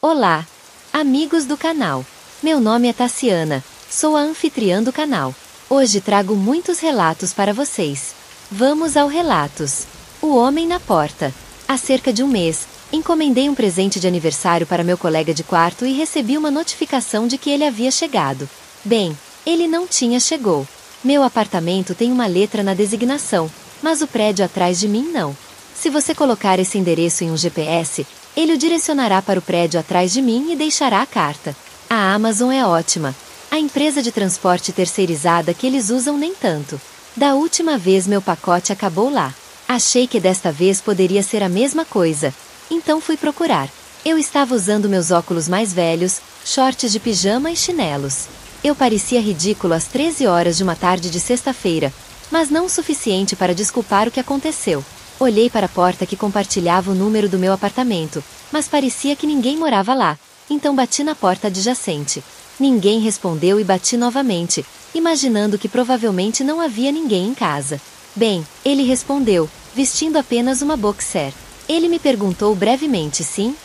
Olá, amigos do canal. Meu nome é Tassiana, sou a anfitriã do canal. Hoje trago muitos relatos para vocês. Vamos ao relatos. O homem na porta. Há cerca de um mês, encomendei um presente de aniversário para meu colega de quarto e recebi uma notificação de que ele havia chegado. Bem, ele não tinha chegou. Meu apartamento tem uma letra na designação, mas o prédio atrás de mim não. Se você colocar esse endereço em um GPS, ele o direcionará para o prédio atrás de mim e deixará a carta. A Amazon é ótima. A empresa de transporte terceirizada que eles usam nem tanto. Da última vez meu pacote acabou lá. Achei que desta vez poderia ser a mesma coisa. Então fui procurar. Eu estava usando meus óculos mais velhos, shorts de pijama e chinelos. Eu parecia ridículo às 13 horas de uma tarde de sexta-feira, mas não o suficiente para desculpar o que aconteceu. Olhei para a porta que compartilhava o número do meu apartamento, mas parecia que ninguém morava lá, então bati na porta adjacente. Ninguém respondeu e bati novamente, imaginando que provavelmente não havia ninguém em casa. Bem, ele respondeu, vestindo apenas uma boxer. Ele me perguntou brevemente sim.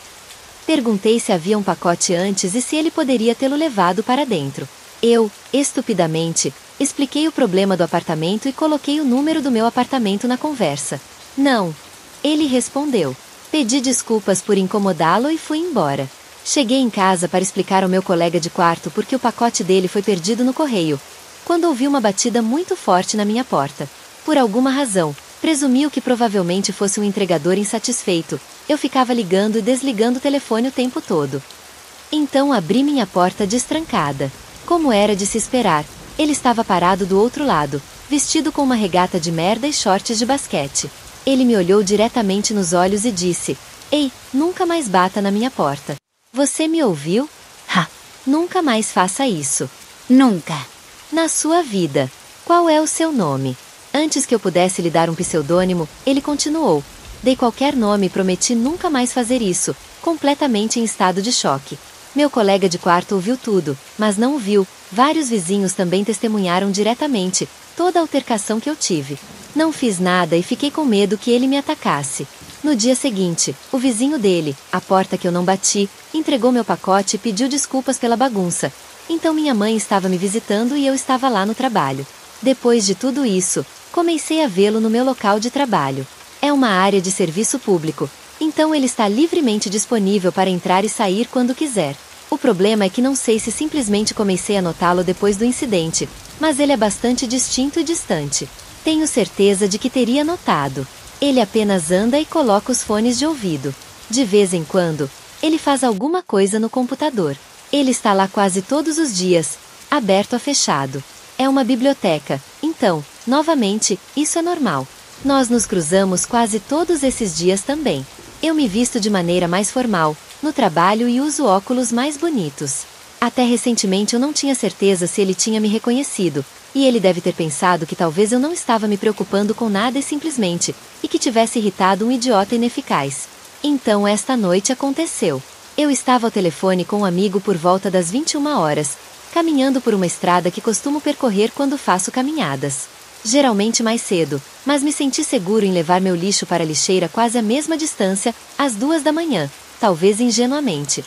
Perguntei se havia um pacote antes e se ele poderia tê-lo levado para dentro. Eu, estupidamente, expliquei o problema do apartamento e coloquei o número do meu apartamento na conversa. Não. Ele respondeu. Pedi desculpas por incomodá-lo e fui embora. Cheguei em casa para explicar ao meu colega de quarto porque o pacote dele foi perdido no correio, quando ouvi uma batida muito forte na minha porta. Por alguma razão, presumiu que provavelmente fosse um entregador insatisfeito. Eu ficava ligando e desligando o telefone o tempo todo. Então abri minha porta destrancada. Como era de se esperar, ele estava parado do outro lado, vestido com uma regata de merda e shorts de basquete. Ele me olhou diretamente nos olhos e disse: "Ei, nunca mais bata na minha porta. Você me ouviu? Ha! Nunca mais faça isso. Nunca. Na sua vida. Qual é o seu nome?" Antes que eu pudesse lhe dar um pseudônimo, ele continuou. Dei qualquer nome e prometi nunca mais fazer isso, completamente em estado de choque. Meu colega de quarto ouviu tudo, mas não o viu. Vários vizinhos também testemunharam diretamente toda a altercação que eu tive. Não fiz nada e fiquei com medo que ele me atacasse. No dia seguinte, o vizinho dele, à porta que eu não bati, entregou meu pacote e pediu desculpas pela bagunça. Então minha mãe estava me visitando e eu estava lá no trabalho. Depois de tudo isso, comecei a vê-lo no meu local de trabalho. É uma área de serviço público, então ele está livremente disponível para entrar e sair quando quiser. O problema é que não sei se simplesmente comecei a notá-lo depois do incidente, mas ele é bastante distinto e distante. Tenho certeza de que teria notado. Ele apenas anda e coloca os fones de ouvido. De vez em quando, ele faz alguma coisa no computador. Ele está lá quase todos os dias, aberto a fechado. É uma biblioteca, então, novamente, isso é normal. Nós nos cruzamos quase todos esses dias também. Eu me visto de maneira mais formal, no trabalho e uso óculos mais bonitos. Até recentemente eu não tinha certeza se ele tinha me reconhecido, e ele deve ter pensado que talvez eu não estava me preocupando com nada e simplesmente, e que tivesse irritado um idiota ineficaz. Então esta noite aconteceu. Eu estava ao telefone com um amigo por volta das 21 horas, caminhando por uma estrada que costumo percorrer quando faço caminhadas. Geralmente mais cedo, mas me senti seguro em levar meu lixo para a lixeira quase à mesma distância, às 2 da manhã, talvez ingenuamente.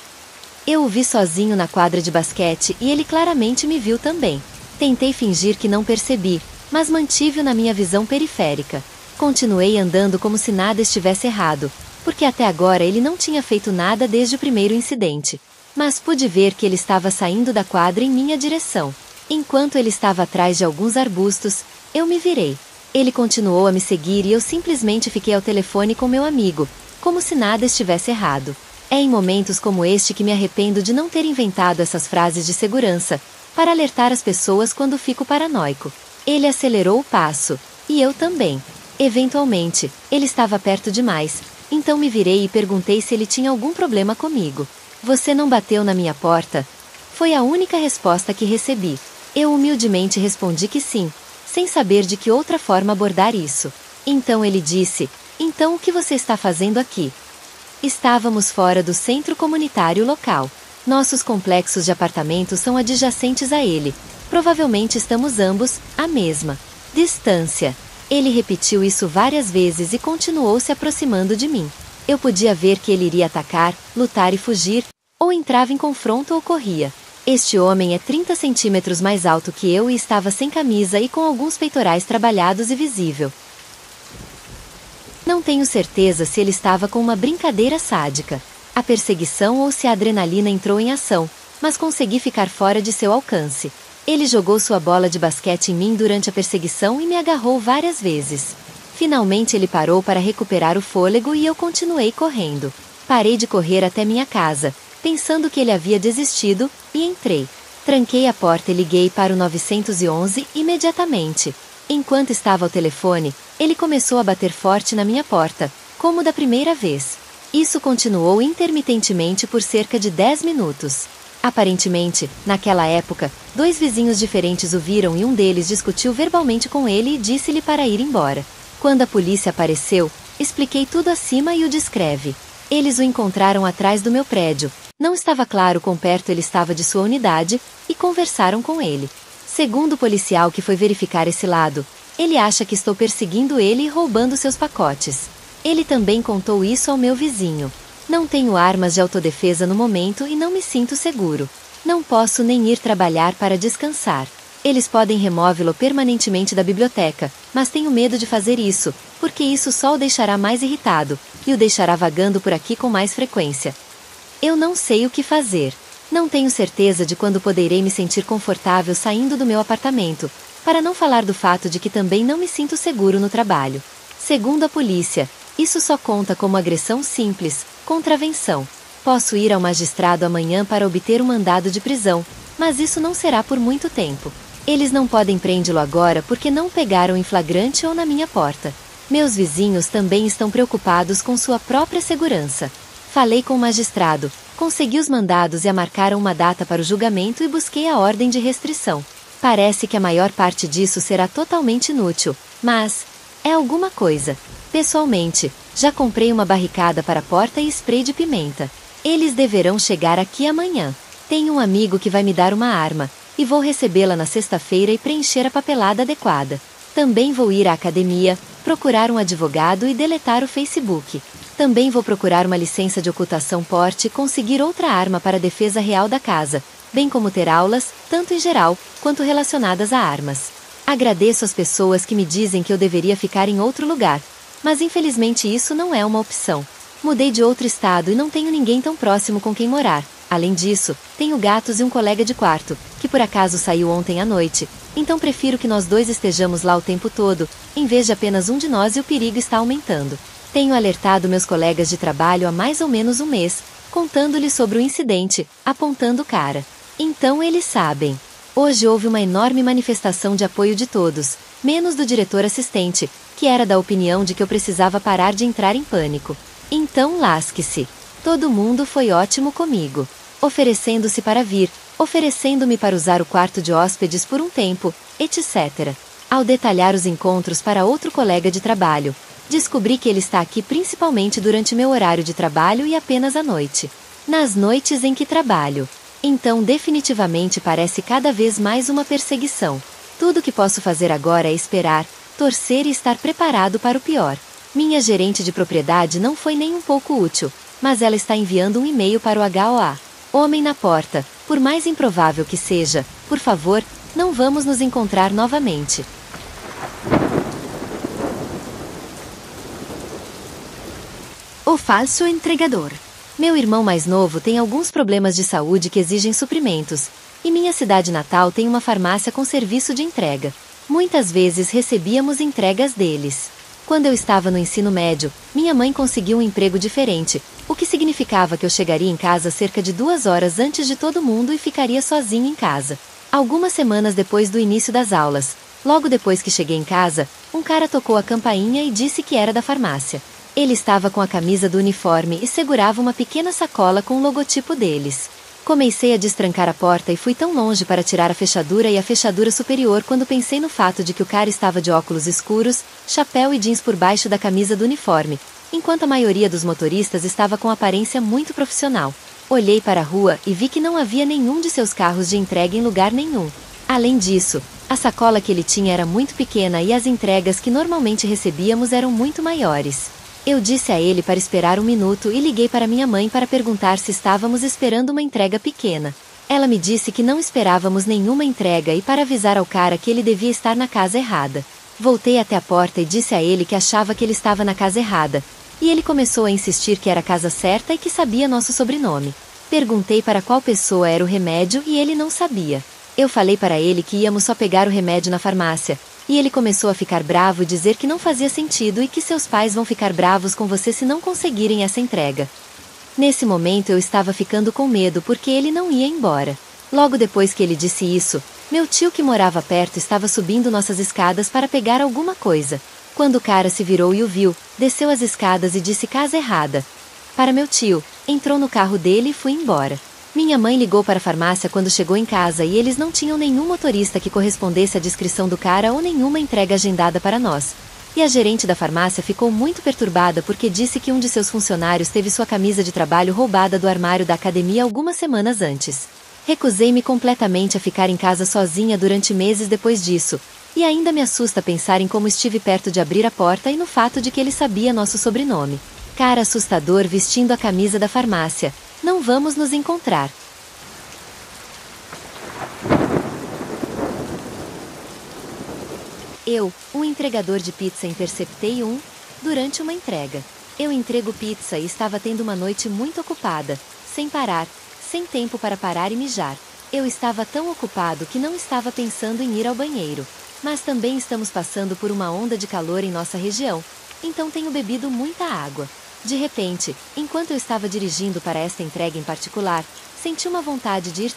Eu o vi sozinho na quadra de basquete e ele claramente me viu também. Tentei fingir que não percebi, mas mantive-o na minha visão periférica. Continuei andando como se nada estivesse errado, porque até agora ele não tinha feito nada desde o primeiro incidente. Mas pude ver que ele estava saindo da quadra em minha direção. Enquanto ele estava atrás de alguns arbustos, eu me virei. Ele continuou a me seguir e eu simplesmente fiquei ao telefone com meu amigo, como se nada estivesse errado. É em momentos como este que me arrependo de não ter inventado essas frases de segurança, para alertar as pessoas quando fico paranoico. Ele acelerou o passo, e eu também. Eventualmente, ele estava perto demais, então me virei e perguntei se ele tinha algum problema comigo. "Você não bateu na minha porta?" Foi a única resposta que recebi. Eu humildemente respondi que sim, sem saber de que outra forma abordar isso. Então ele disse: "Então o que você está fazendo aqui?" Estávamos fora do centro comunitário local. Nossos complexos de apartamentos são adjacentes a ele. Provavelmente estamos ambos à mesma distância. Ele repetiu isso várias vezes e continuou se aproximando de mim. Eu podia ver que ele iria atacar, lutar e fugir, ou entrava em confronto ou corria. Este homem é 30 centímetros mais alto que eu e estava sem camisa e com alguns peitorais trabalhados e visível. Não tenho certeza se ele estava com uma brincadeira sádica, a perseguição ou se a adrenalina entrou em ação, mas consegui ficar fora de seu alcance. Ele jogou sua bola de basquete em mim durante a perseguição e me agarrou várias vezes. Finalmente ele parou para recuperar o fôlego e eu continuei correndo. Parei de correr até minha casa, pensando que ele havia desistido, e entrei. Tranquei a porta e liguei para o 911 imediatamente. Enquanto estava ao telefone, ele começou a bater forte na minha porta, como da primeira vez. Isso continuou intermitentemente por cerca de 10 minutos. Aparentemente, naquela época, 2 vizinhos diferentes o viram e um deles discutiu verbalmente com ele e disse-lhe para ir embora. Quando a polícia apareceu, expliquei tudo acima e o descreve. Eles o encontraram atrás do meu prédio, não estava claro quão perto ele estava de sua unidade, e conversaram com ele. Segundo o policial que foi verificar esse lado, ele acha que estou perseguindo ele e roubando seus pacotes. Ele também contou isso ao meu vizinho. Não tenho armas de autodefesa no momento e não me sinto seguro. Não posso nem ir trabalhar para descansar. Eles podem removê-lo permanentemente da biblioteca, mas tenho medo de fazer isso, porque isso só o deixará mais irritado, e o deixará vagando por aqui com mais frequência. Eu não sei o que fazer. Não tenho certeza de quando poderei me sentir confortável saindo do meu apartamento, para não falar do fato de que também não me sinto seguro no trabalho. Segundo a polícia, isso só conta como agressão simples, contravenção. Posso ir ao magistrado amanhã para obter um mandado de prisão, mas isso não será por muito tempo. Eles não podem prendê-lo agora porque não pegaram em flagrante ou na minha porta. Meus vizinhos também estão preocupados com sua própria segurança. Falei com o magistrado, consegui os mandados e marcaram uma data para o julgamento e busquei a ordem de restrição. Parece que a maior parte disso será totalmente inútil, mas é alguma coisa. Pessoalmente, já comprei uma barricada para a porta e spray de pimenta. Eles deverão chegar aqui amanhã. Tenho um amigo que vai me dar uma arma, e vou recebê-la na sexta-feira e preencher a papelada adequada. Também vou ir à academia, procurar um advogado e deletar o Facebook. Também vou procurar uma licença de ocultação porte e conseguir outra arma para a defesa real da casa, bem como ter aulas, tanto em geral, quanto relacionadas a armas. Agradeço às pessoas que me dizem que eu deveria ficar em outro lugar, mas infelizmente isso não é uma opção. Mudei de outro estado e não tenho ninguém tão próximo com quem morar. Além disso, tenho gatos e um colega de quarto, que por acaso saiu ontem à noite, então prefiro que nós dois estejamos lá o tempo todo, em vez de apenas um de nós, e o perigo está aumentando. Tenho alertado meus colegas de trabalho há mais ou menos um mês, contando-lhes sobre o incidente, apontando o cara. Então eles sabem. Hoje houve uma enorme manifestação de apoio de todos, menos do diretor assistente, que era da opinião de que eu precisava parar de entrar em pânico. Então lasque-se. Todo mundo foi ótimo comigo, oferecendo-se para vir, oferecendo-me para usar o quarto de hóspedes por um tempo, etc. Ao detalhar os encontros para outro colega de trabalho, descobri que ele está aqui principalmente durante meu horário de trabalho e apenas à noite. Nas noites em que trabalho. Então definitivamente parece cada vez mais uma perseguição. Tudo que posso fazer agora é esperar, torcer e estar preparado para o pior. Minha gerente de propriedade não foi nem um pouco útil, mas ela está enviando um e-mail para o HOA. Homem na porta, por mais improvável que seja, por favor, não vamos nos encontrar novamente. O falso entregador. Meu irmão mais novo tem alguns problemas de saúde que exigem suprimentos, e minha cidade natal tem uma farmácia com serviço de entrega. Muitas vezes recebíamos entregas deles. Quando eu estava no ensino médio, minha mãe conseguiu um emprego diferente, o que significava que eu chegaria em casa cerca de 2 horas antes de todo mundo e ficaria sozinho em casa. Algumas semanas depois do início das aulas, logo depois que cheguei em casa, um cara tocou a campainha e disse que era da farmácia. Ele estava com a camisa do uniforme e segurava uma pequena sacola com o logotipo deles. Comecei a destrancar a porta e fui tão longe para tirar a fechadura e a fechadura superior quando pensei no fato de que o cara estava de óculos escuros, chapéu e jeans por baixo da camisa do uniforme, enquanto a maioria dos motoristas estava com aparência muito profissional. Olhei para a rua e vi que não havia nenhum de seus carros de entrega em lugar nenhum. Além disso, a sacola que ele tinha era muito pequena e as entregas que normalmente recebíamos eram muito maiores. Eu disse a ele para esperar um minuto e liguei para minha mãe para perguntar se estávamos esperando uma entrega pequena. Ela me disse que não esperávamos nenhuma entrega e para avisar ao cara que ele devia estar na casa errada. Voltei até a porta e disse a ele que achava que ele estava na casa errada. E ele começou a insistir que era a casa certa e que sabia nosso sobrenome. Perguntei para qual pessoa era o remédio e ele não sabia. Eu falei para ele que íamos só pegar o remédio na farmácia. E ele começou a ficar bravo e dizer que não fazia sentido e que seus pais vão ficar bravos com você se não conseguirem essa entrega. Nesse momento eu estava ficando com medo porque ele não ia embora. Logo depois que ele disse isso, meu tio que morava perto estava subindo nossas escadas para pegar alguma coisa. Quando o cara se virou e o viu, desceu as escadas e disse casa errada. Para meu tio, entrou no carro dele e foi embora. Minha mãe ligou para a farmácia quando chegou em casa e eles não tinham nenhum motorista que correspondesse à descrição do cara ou nenhuma entrega agendada para nós. E a gerente da farmácia ficou muito perturbada porque disse que um de seus funcionários teve sua camisa de trabalho roubada do armário da academia algumas semanas antes. Recusei-me completamente a ficar em casa sozinha durante meses depois disso, e ainda me assusta pensar em como estive perto de abrir a porta e no fato de que ele sabia nosso sobrenome. Cara assustador vestindo a camisa da farmácia. Não vamos nos encontrar. Eu, um entregador de pizza, interceptei durante uma entrega. Eu entrego pizza e estava tendo uma noite muito ocupada, sem parar, sem tempo para parar e mijar. Eu estava tão ocupado que não estava pensando em ir ao banheiro. Mas também estamos passando por uma onda de calor em nossa região, então tenho bebido muita água. De repente, enquanto eu estava dirigindo para esta entrega em particular, senti uma vontade de ir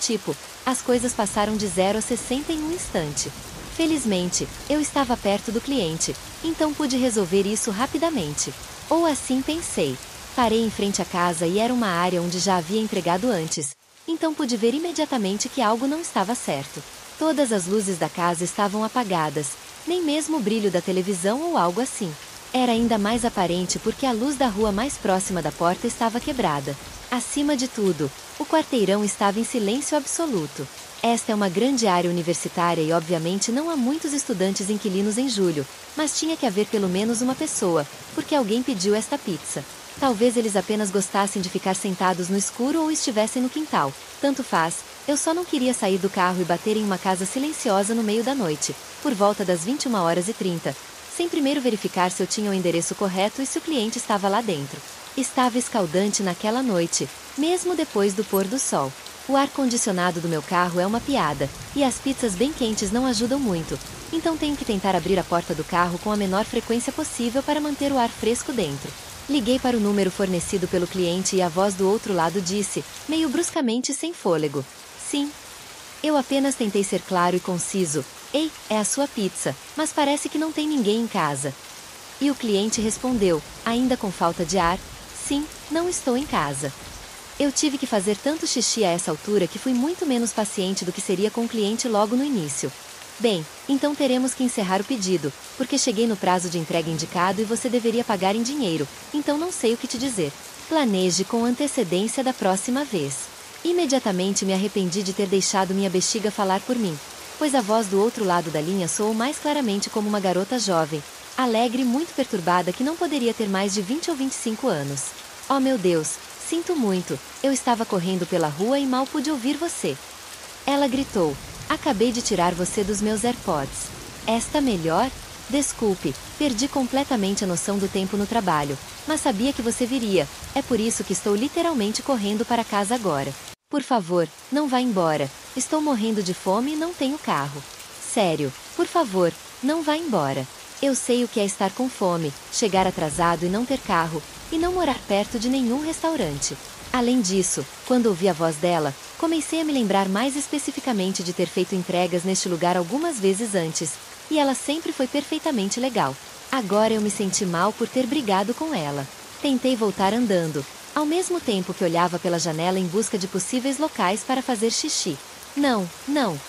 as coisas passaram de 0 a 60 em um instante. Felizmente, eu estava perto do cliente, então pude resolver isso rapidamente. Ou assim pensei. Parei em frente à casa e era uma área onde já havia entregado antes, então pude ver imediatamente que algo não estava certo. Todas as luzes da casa estavam apagadas, nem mesmo o brilho da televisão ou algo assim. Era ainda mais aparente porque a luz da rua mais próxima da porta estava quebrada. Acima de tudo, o quarteirão estava em silêncio absoluto. Esta é uma grande área universitária e obviamente não há muitos estudantes inquilinos em julho, mas tinha que haver pelo menos uma pessoa, porque alguém pediu esta pizza. Talvez eles apenas gostassem de ficar sentados no escuro ou estivessem no quintal. Tanto faz, eu só não queria sair do carro e bater em uma casa silenciosa no meio da noite, por volta das 21h30. Sem primeiro verificar se eu tinha o endereço correto e se o cliente estava lá dentro. Estava escaldante naquela noite, mesmo depois do pôr do sol. O ar-condicionado do meu carro é uma piada, e as pizzas bem quentes não ajudam muito, então tenho que tentar abrir a porta do carro com a menor frequência possível para manter o ar fresco dentro. Liguei para o número fornecido pelo cliente e a voz do outro lado disse, meio bruscamente e sem fôlego: sim. Eu apenas tentei ser claro e conciso. Ei, é a sua pizza, mas parece que não tem ninguém em casa. E o cliente respondeu, ainda com falta de ar, sim, não estou em casa. Eu tive que fazer tanto xixi a essa altura que fui muito menos paciente do que seria com o cliente logo no início. Bem, então teremos que encerrar o pedido, porque cheguei no prazo de entrega indicado e você deveria pagar em dinheiro, então não sei o que te dizer. Planeje com antecedência da próxima vez. Imediatamente me arrependi de ter deixado minha bexiga falar por mim, pois a voz do outro lado da linha soou mais claramente como uma garota jovem, alegre e muito perturbada que não poderia ter mais de 20 ou 25 anos. Oh meu Deus, sinto muito, eu estava correndo pela rua e mal pude ouvir você. Ela gritou, acabei de tirar você dos meus AirPods. Está melhor? Desculpe, perdi completamente a noção do tempo no trabalho, mas sabia que você viria, é por isso que estou literalmente correndo para casa agora. Por favor, não vá embora, estou morrendo de fome e não tenho carro. Sério, por favor, não vá embora. Eu sei o que é estar com fome, chegar atrasado e não ter carro, e não morar perto de nenhum restaurante. Além disso, quando ouvi a voz dela, comecei a me lembrar mais especificamente de ter feito entregas neste lugar algumas vezes antes, e ela sempre foi perfeitamente legal. Agora eu me senti mal por ter brigado com ela. Tentei voltar andando, ao mesmo tempo que olhava pela janela em busca de possíveis locais para fazer xixi. Não,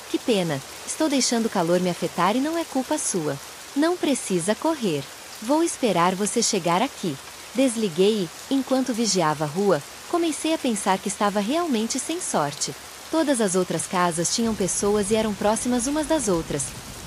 que pena, estou deixando o calor me afetar e não é culpa sua. Não precisa correr. Vou esperar você chegar aqui. Desliguei e, enquanto vigiava a rua, comecei a pensar que estava realmente sem sorte. Todas as outras casas tinham pessoas e eram próximas umas das outras.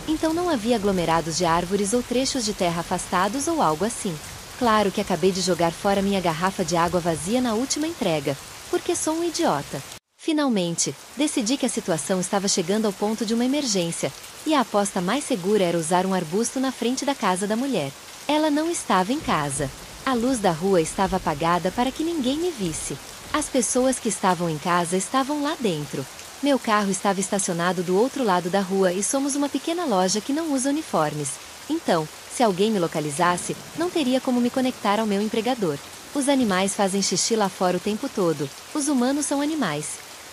Então não havia aglomerados de árvores ou trechos de terra afastados ou algo assim. Claro que acabei de jogar fora minha garrafa de água vazia na última entrega, porque sou um idiota. Finalmente, decidi que a situação estava chegando ao ponto de uma emergência, e a aposta mais segura era usar um arbusto na frente da casa da mulher. Ela não estava em casa. A luz da rua estava apagada para que ninguém me visse. As pessoas que estavam em casa estavam lá dentro. Meu carro estava estacionado do outro lado da rua e somos uma pequena loja que não usa uniformes. Então, se alguém me localizasse, não teria como me conectar ao meu empregador. Os animais fazem xixi lá fora o tempo todo. Os humanos são animais.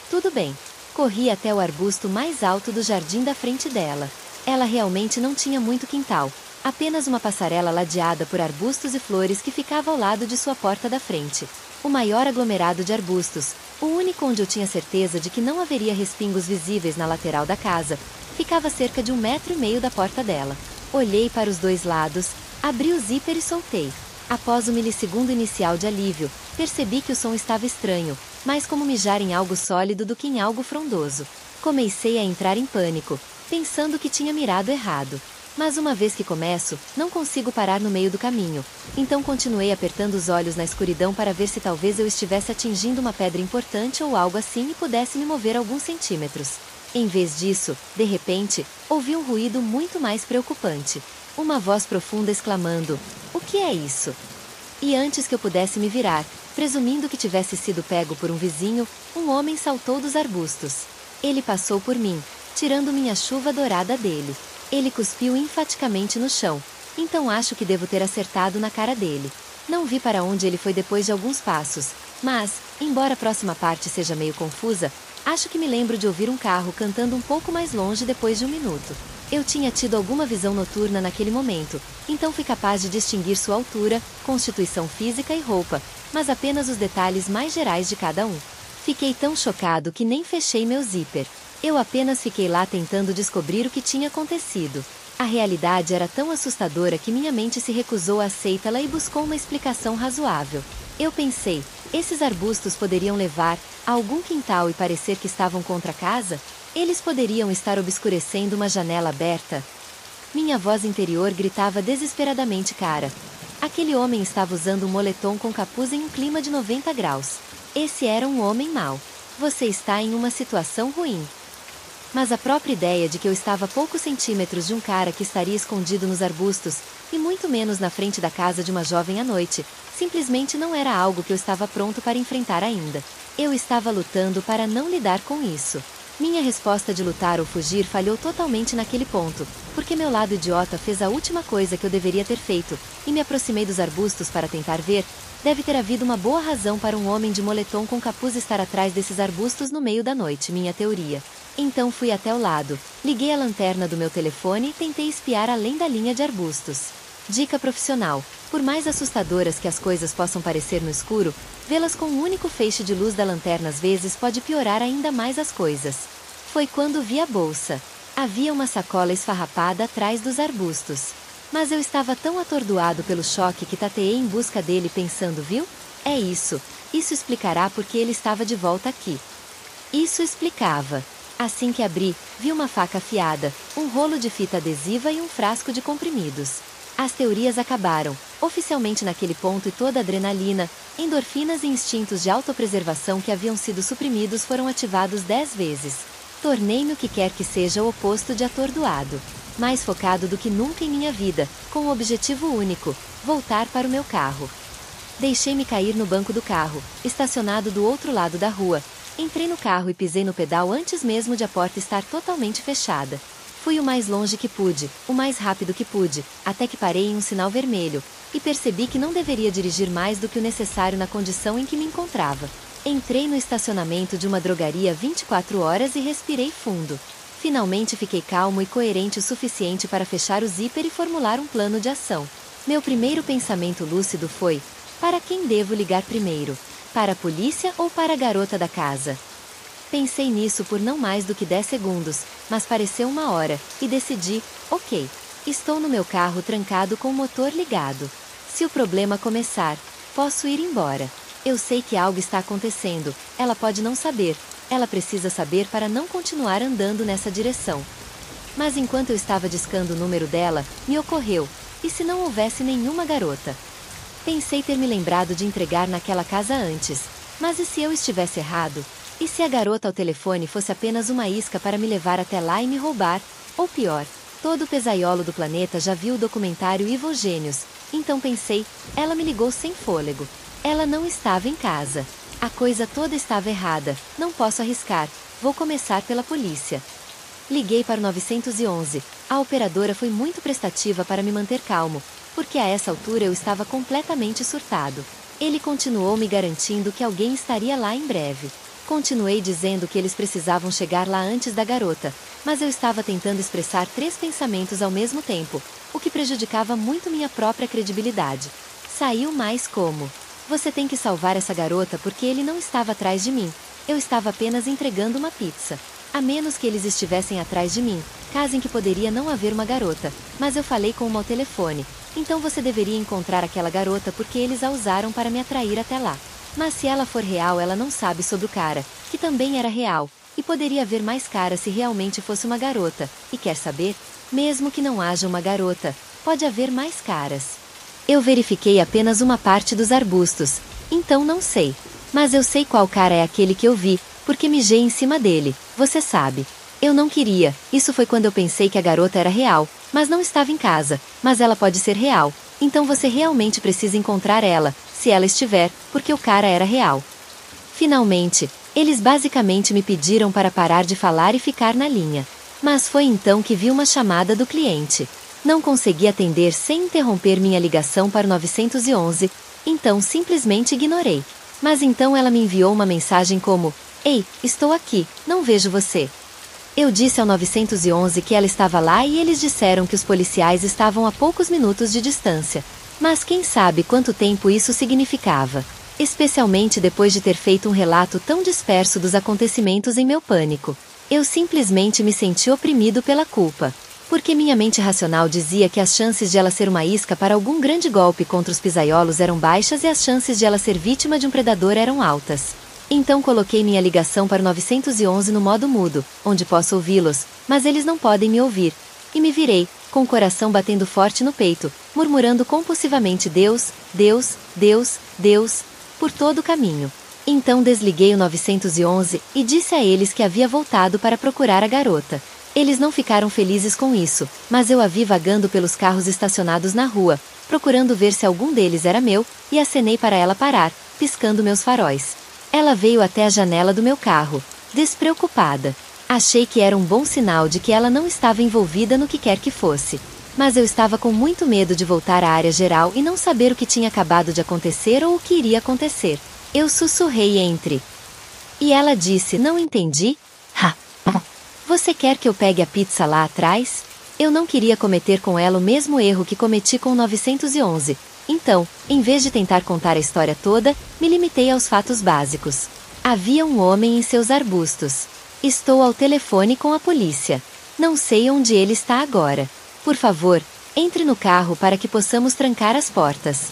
Tudo bem. Corri até o arbusto mais alto do jardim da frente dela. Ela realmente não tinha muito quintal. Apenas uma passarela ladeada por arbustos e flores que ficava ao lado de sua porta da frente. O maior aglomerado de arbustos, o único onde eu tinha certeza de que não haveria respingos visíveis na lateral da casa, ficava a cerca de 1,5 metro da porta dela. Olhei para os dois lados, abri o zíper e soltei. Após o milissegundo inicial de alívio, percebi que o som estava estranho, mais como mijar em algo sólido do que em algo frondoso. Comecei a entrar em pânico, pensando que tinha mirado errado. Mas uma vez que começo, não consigo parar no meio do caminho. Então continuei apertando os olhos na escuridão para ver se talvez eu estivesse atingindo uma pedra importante ou algo assim e pudesse me mover alguns centímetros. Em vez disso, de repente, ouvi um ruído muito mais preocupante. Uma voz profunda exclamando: "O que é isso?" E antes que eu pudesse me virar, presumindo que tivesse sido pego por um vizinho, um homem saltou dos arbustos. Ele passou por mim, tirando minha chuva dourada dele. Ele cuspiu enfaticamente no chão, então acho que devo ter acertado na cara dele. Não vi para onde ele foi depois de alguns passos, mas, embora a próxima parte seja meio confusa, acho que me lembro de ouvir um carro cantando um pouco mais longe depois de 1 minuto. Eu tinha tido alguma visão noturna naquele momento, então fui capaz de distinguir sua altura, constituição física e roupa, mas apenas os detalhes mais gerais de cada um. Fiquei tão chocado que nem fechei meu zíper. Eu apenas fiquei lá tentando descobrir o que tinha acontecido. A realidade era tão assustadora que minha mente se recusou a aceitá-la e buscou uma explicação razoável. Eu pensei, esses arbustos poderiam levar a algum quintal e parecer que estavam contra a casa? Eles poderiam estar obscurecendo uma janela aberta? Minha voz interior gritava desesperadamente: cara. Aquele homem estava usando um moletom com capuz em um clima de 90 graus. Esse era um homem mau. Você está em uma situação ruim. Mas a própria ideia de que eu estava a poucos centímetros de um cara que estaria escondido nos arbustos, e muito menos na frente da casa de uma jovem à noite, simplesmente não era algo que eu estava pronto para enfrentar ainda. Eu estava lutando para não lidar com isso. Minha resposta de lutar ou fugir falhou totalmente naquele ponto, porque meu lado idiota fez a última coisa que eu deveria ter feito, e me aproximei dos arbustos para tentar ver. Deve ter havido uma boa razão para um homem de moletom com capuz estar atrás desses arbustos no meio da noite, minha teoria. Então fui até o lado, liguei a lanterna do meu telefone e tentei espiar além da linha de arbustos. Dica profissional: por mais assustadoras que as coisas possam parecer no escuro, vê-las com um único feixe de luz da lanterna às vezes pode piorar ainda mais as coisas. Foi quando vi a bolsa. Havia uma sacola esfarrapada atrás dos arbustos. Mas eu estava tão atordoado pelo choque que tateei em busca dele pensando: viu? É isso. Isso explicará porque ele estava de volta aqui. Isso explicava. Assim que abri, vi uma faca afiada, um rolo de fita adesiva e um frasco de comprimidos. As teorias acabaram, oficialmente naquele ponto, e toda a adrenalina, endorfinas e instintos de autopreservação que haviam sido suprimidos foram ativados 10 vezes. Tornei-me o que quer que seja o oposto de atordoado. Mais focado do que nunca em minha vida, com o objetivo único: voltar para o meu carro. Deixei-me cair no banco do carro, estacionado do outro lado da rua. Entrei no carro e pisei no pedal antes mesmo de a porta estar totalmente fechada. Fui o mais longe que pude, o mais rápido que pude, até que parei em um sinal vermelho, e percebi que não deveria dirigir mais do que o necessário na condição em que me encontrava. Entrei no estacionamento de uma drogaria 24 horas e respirei fundo. Finalmente fiquei calmo e coerente o suficiente para fechar o zíper e formular um plano de ação. Meu primeiro pensamento lúcido foi: para quem devo ligar primeiro? Para a polícia ou para a garota da casa? Pensei nisso por não mais do que 10 segundos, mas pareceu 1 hora, e decidi: ok, estou no meu carro trancado com o motor ligado. Se o problema começar, posso ir embora. Eu sei que algo está acontecendo, ela pode não saber, ela precisa saber para não continuar andando nessa direção. Mas enquanto eu estava discando o número dela, me ocorreu: e se não houvesse nenhuma garota? Pensei ter me lembrado de entregar naquela casa antes. Mas e se eu estivesse errado? E se a garota ao telefone fosse apenas uma isca para me levar até lá e me roubar? Ou pior, todo o pesaiolo do planeta já viu o documentário Evil Genius. Então pensei, ela me ligou sem fôlego. Ela não estava em casa. A coisa toda estava errada, não posso arriscar, vou começar pela polícia. Liguei para o 911, a operadora foi muito prestativa para me manter calmo, porque a essa altura eu estava completamente surtado. Ele continuou me garantindo que alguém estaria lá em breve. Continuei dizendo que eles precisavam chegar lá antes da garota, mas eu estava tentando expressar 3 pensamentos ao mesmo tempo, o que prejudicava muito minha própria credibilidade. Saiu mais como: você tem que salvar essa garota porque ele não estava atrás de mim. Eu estava apenas entregando uma pizza. A menos que eles estivessem atrás de mim, caso em que poderia não haver uma garota, mas eu falei com uma ao telefone. Então você deveria encontrar aquela garota porque eles a usaram para me atrair até lá. Mas se ela for real, ela não sabe sobre o cara, que também era real, e poderia haver mais caras se realmente fosse uma garota. E quer saber? Mesmo que não haja uma garota, pode haver mais caras. Eu verifiquei apenas uma parte dos arbustos, então não sei. Mas eu sei qual cara é aquele que eu vi, porque mijei em cima dele, você sabe. Eu não queria, isso foi quando eu pensei que a garota era real, mas não estava em casa, mas ela pode ser real, então você realmente precisa encontrar ela, se ela estiver, porque o cara era real. Finalmente, eles basicamente me pediram para parar de falar e ficar na linha. Mas foi então que vi uma chamada do cliente. Não consegui atender sem interromper minha ligação para o 911, então simplesmente ignorei. Mas então ela me enviou uma mensagem como: "Ei, estou aqui, não vejo você." Eu disse ao 911 que ela estava lá e eles disseram que os policiais estavam a poucos minutos de distância. Mas quem sabe quanto tempo isso significava? Especialmente depois de ter feito um relato tão disperso dos acontecimentos em meu pânico. Eu simplesmente me senti oprimido pela culpa. Porque minha mente racional dizia que as chances de ela ser uma isca para algum grande golpe contra os pisaiolos eram baixas e as chances de ela ser vítima de um predador eram altas. Então coloquei minha ligação para o 911 no modo mudo, onde posso ouvi-los, mas eles não podem me ouvir. E me virei, com o coração batendo forte no peito, murmurando compulsivamente Deus, Deus, Deus, Deus, por todo o caminho. Então desliguei o 911 e disse a eles que havia voltado para procurar a garota. Eles não ficaram felizes com isso, mas eu a vi vagando pelos carros estacionados na rua, procurando ver se algum deles era meu, e acenei para ela parar, piscando meus faróis. Ela veio até a janela do meu carro, despreocupada. Achei que era um bom sinal de que ela não estava envolvida no que quer que fosse. Mas eu estava com muito medo de voltar à área geral e não saber o que tinha acabado de acontecer ou o que iria acontecer. Eu sussurrei entre. E ela disse: "Não entendi? Ha! Você quer que eu pegue a pizza lá atrás?" Eu não queria cometer com ela o mesmo erro que cometi com o 911. Então, em vez de tentar contar a história toda, me limitei aos fatos básicos. Havia um homem em seus arbustos. Estou ao telefone com a polícia. Não sei onde ele está agora. Por favor, entre no carro para que possamos trancar as portas.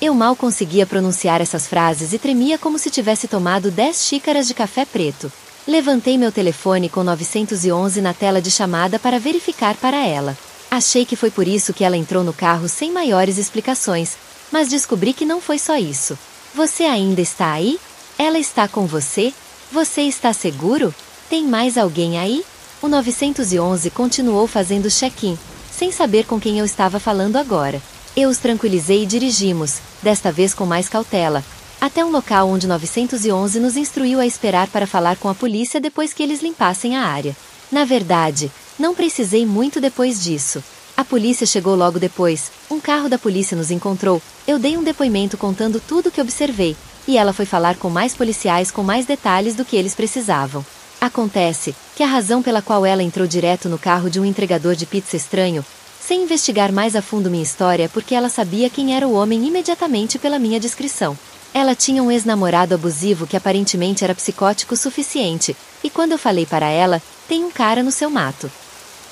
Eu mal conseguia pronunciar essas frases e tremia como se tivesse tomado 10 xícaras de café preto. Levantei meu telefone com 911 na tela de chamada para verificar para ela. Achei que foi por isso que ela entrou no carro sem maiores explicações, mas descobri que não foi só isso. "Você ainda está aí? Ela está com você? Você está seguro? Tem mais alguém aí?" O 911 continuou fazendo check-in, sem saber com quem eu estava falando agora. Eu os tranquilizei e dirigimos, desta vez com mais cautela, até um local onde o 911 nos instruiu a esperar para falar com a polícia depois que eles limpassem a área. Na verdade, não precisei muito depois disso. A polícia chegou logo depois, um carro da polícia nos encontrou, eu dei um depoimento contando tudo o que observei, e ela foi falar com mais policiais com mais detalhes do que eles precisavam. Acontece que a razão pela qual ela entrou direto no carro de um entregador de pizza estranho, sem investigar mais a fundo minha história, é porque ela sabia quem era o homem imediatamente pela minha descrição. Ela tinha um ex-namorado abusivo que aparentemente era psicótico o suficiente, e quando eu falei para ela, tem um cara no seu mato.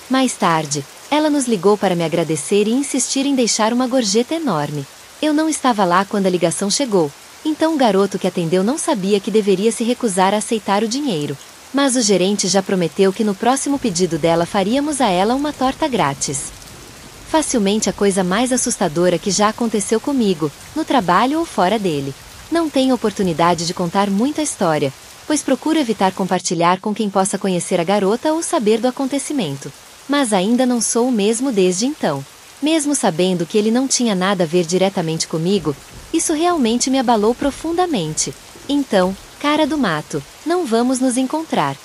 Mais tarde, ela nos ligou para me agradecer e insistir em deixar uma gorjeta enorme. Eu não estava lá quando a ligação chegou, então o garoto que atendeu não sabia que deveria se recusar a aceitar o dinheiro. Mas o gerente já prometeu que no próximo pedido dela faríamos a ela uma torta grátis. Facilmente a coisa mais assustadora que já aconteceu comigo, no trabalho ou fora dele. Não tenho oportunidade de contar muita história, pois procuro evitar compartilhar com quem possa conhecer a garota ou saber do acontecimento. Mas ainda não sou o mesmo desde então. Mesmo sabendo que ele não tinha nada a ver diretamente comigo, isso realmente me abalou profundamente. Então, cara do mato, não vamos nos encontrar.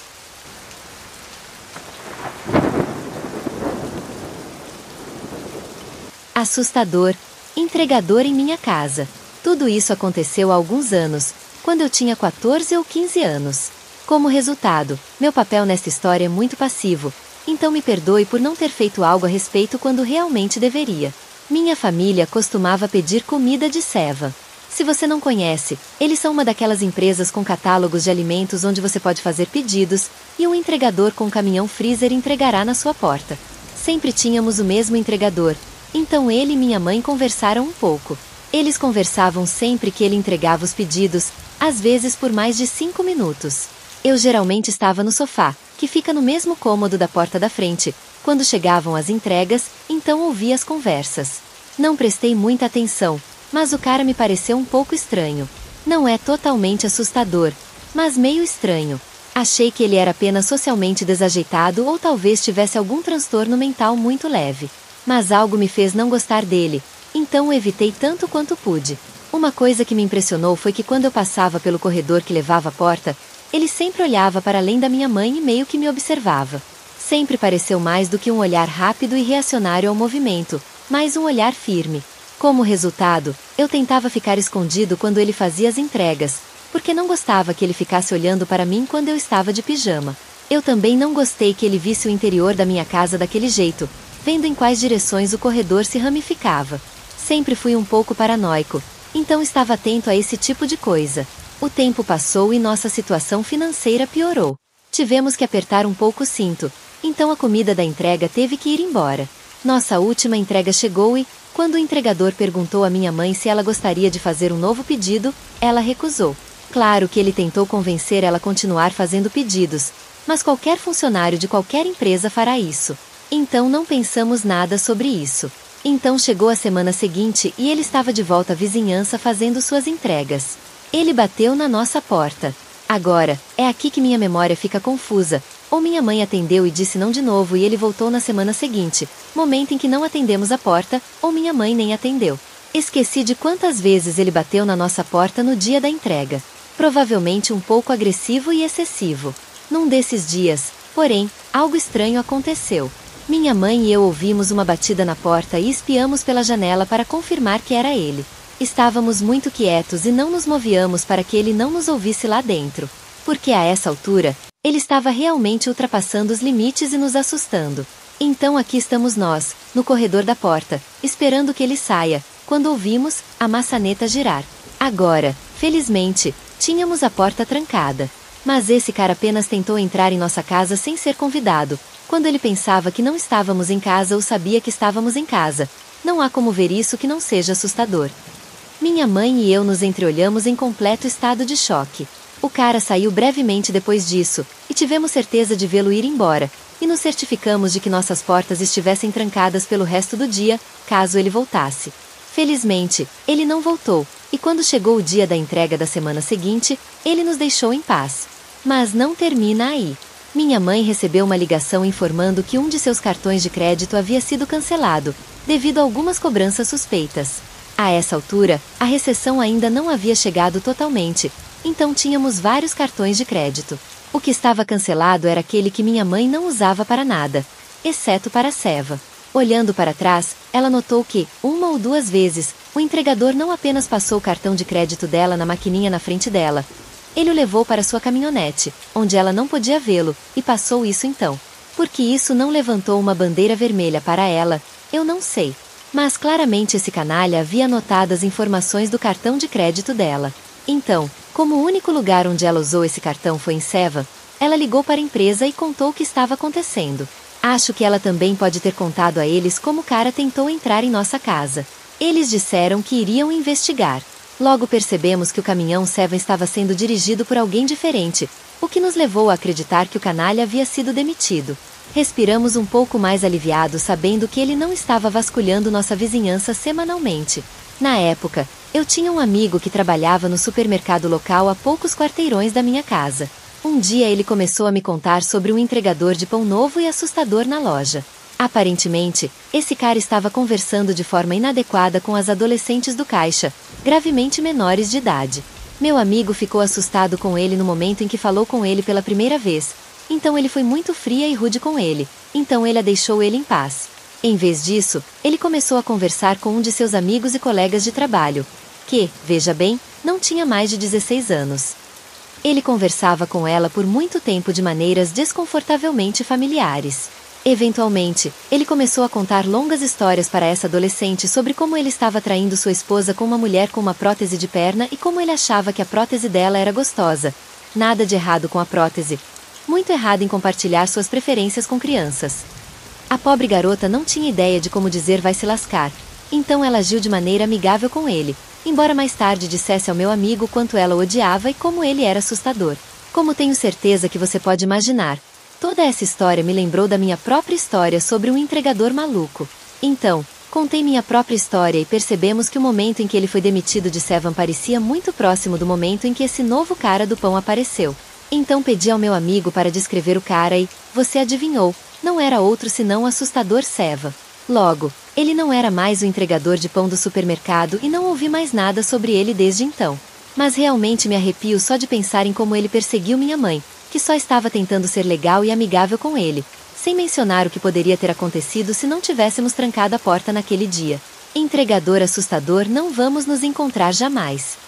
Assustador. Entregador em minha casa. Tudo isso aconteceu há alguns anos, quando eu tinha 14 ou 15 anos. Como resultado, meu papel nesta história é muito passivo, então me perdoe por não ter feito algo a respeito quando realmente deveria. Minha família costumava pedir comida de Seva. Se você não conhece, eles são uma daquelas empresas com catálogos de alimentos onde você pode fazer pedidos, e um entregador com um caminhão freezer entregará na sua porta. Sempre tínhamos o mesmo entregador, então ele e minha mãe conversaram um pouco. Eles conversavam sempre que ele entregava os pedidos, às vezes por mais de 5 minutos. Eu geralmente estava no sofá, que fica no mesmo cômodo da porta da frente, quando chegavam as entregas, então ouvi as conversas. Não prestei muita atenção, mas o cara me pareceu um pouco estranho. Não é totalmente assustador, mas meio estranho. Achei que ele era apenas socialmente desajeitado ou talvez tivesse algum transtorno mental muito leve. Mas algo me fez não gostar dele, então o evitei tanto quanto pude. Uma coisa que me impressionou foi que quando eu passava pelo corredor que levava à porta, ele sempre olhava para além da minha mãe e meio que me observava. Sempre pareceu mais do que um olhar rápido e reacionário ao movimento, mas um olhar firme. Como resultado, eu tentava ficar escondido quando ele fazia as entregas, porque não gostava que ele ficasse olhando para mim quando eu estava de pijama. Eu também não gostei que ele visse o interior da minha casa daquele jeito, vendo em quais direções o corredor se ramificava. Sempre fui um pouco paranoico, então estava atento a esse tipo de coisa. O tempo passou e nossa situação financeira piorou. Tivemos que apertar um pouco o cinto, então a comida da entrega teve que ir embora. Nossa última entrega chegou e, quando o entregador perguntou à minha mãe se ela gostaria de fazer um novo pedido, ela recusou. Claro que ele tentou convencer ela a continuar fazendo pedidos, mas qualquer funcionário de qualquer empresa fará isso. Então não pensamos nada sobre isso. Então chegou a semana seguinte e ele estava de volta à vizinhança fazendo suas entregas. Ele bateu na nossa porta. Agora, é aqui que minha memória fica confusa. Ou minha mãe atendeu e disse não de novo e ele voltou na semana seguinte, momento em que não atendemos a porta, ou minha mãe nem atendeu. Esqueci de quantas vezes ele bateu na nossa porta no dia da entrega. Provavelmente um pouco agressivo e excessivo. Num desses dias, porém, algo estranho aconteceu. Minha mãe e eu ouvimos uma batida na porta e espiamos pela janela para confirmar que era ele. Estávamos muito quietos e não nos movíamos para que ele não nos ouvisse lá dentro. Porque a essa altura, ele estava realmente ultrapassando os limites e nos assustando. Então aqui estamos nós, no corredor da porta, esperando que ele saia, quando ouvimos a maçaneta girar. Agora, felizmente, tínhamos a porta trancada. Mas esse cara apenas tentou entrar em nossa casa sem ser convidado, quando ele pensava que não estávamos em casa ou sabia que estávamos em casa. Não há como ver isso que não seja assustador. Minha mãe e eu nos entreolhamos em completo estado de choque. O cara saiu brevemente depois disso, e tivemos certeza de vê-lo ir embora, e nos certificamos de que nossas portas estivessem trancadas pelo resto do dia, caso ele voltasse. Felizmente, ele não voltou, e quando chegou o dia da entrega da semana seguinte, ele nos deixou em paz. Mas não termina aí. Minha mãe recebeu uma ligação informando que um de seus cartões de crédito havia sido cancelado, devido a algumas cobranças suspeitas. A essa altura, a recessão ainda não havia chegado totalmente, então tínhamos vários cartões de crédito. O que estava cancelado era aquele que minha mãe não usava para nada, exceto para a Seva. Olhando para trás, ela notou que, uma ou duas vezes, o entregador não apenas passou o cartão de crédito dela na maquininha na frente dela. Ele o levou para sua caminhonete, onde ela não podia vê-lo, e passou isso então. Por que isso não levantou uma bandeira vermelha para ela, eu não sei. Mas claramente esse canalha havia anotado as informações do cartão de crédito dela. Então, como o único lugar onde ela usou esse cartão foi em Seva, ela ligou para a empresa e contou o que estava acontecendo. Acho que ela também pode ter contado a eles como o cara tentou entrar em nossa casa. Eles disseram que iriam investigar. Logo percebemos que o caminhão Seva estava sendo dirigido por alguém diferente, o que nos levou a acreditar que o canalha havia sido demitido. Respiramos um pouco mais aliviados sabendo que ele não estava vasculhando nossa vizinhança semanalmente. Na época, eu tinha um amigo que trabalhava no supermercado local a poucos quarteirões da minha casa. Um dia ele começou a me contar sobre um entregador de pão novo e assustador na loja. Aparentemente, esse cara estava conversando de forma inadequada com as adolescentes do caixa, gravemente menores de idade. Meu amigo ficou assustado com ele no momento em que falou com ele pela primeira vez. Então ele foi muito fria e rude com ele, então ele a deixou ele em paz. Em vez disso, ele começou a conversar com um de seus amigos e colegas de trabalho, que, veja bem, não tinha mais de 16 anos. Ele conversava com ela por muito tempo de maneiras desconfortavelmente familiares. Eventualmente, ele começou a contar longas histórias para essa adolescente sobre como ele estava traindo sua esposa com uma mulher com uma prótese de perna e como ele achava que a prótese dela era gostosa. Nada de errado com a prótese. Muito errado em compartilhar suas preferências com crianças. A pobre garota não tinha ideia de como dizer vai se lascar, então ela agiu de maneira amigável com ele, embora mais tarde dissesse ao meu amigo quanto ela o odiava e como ele era assustador. Como tenho certeza que você pode imaginar, toda essa história me lembrou da minha própria história sobre um entregador maluco. Então, contei minha própria história e percebemos que o momento em que ele foi demitido de Sevan parecia muito próximo do momento em que esse novo cara do pão apareceu. Então pedi ao meu amigo para descrever o cara e, você adivinhou, não era outro senão o assustador Seva. Logo, ele não era mais o entregador de pão do supermercado e não ouvi mais nada sobre ele desde então. Mas realmente me arrepio só de pensar em como ele perseguiu minha mãe, que só estava tentando ser legal e amigável com ele, sem mencionar o que poderia ter acontecido se não tivéssemos trancado a porta naquele dia. Entregador assustador, não vamos nos encontrar jamais.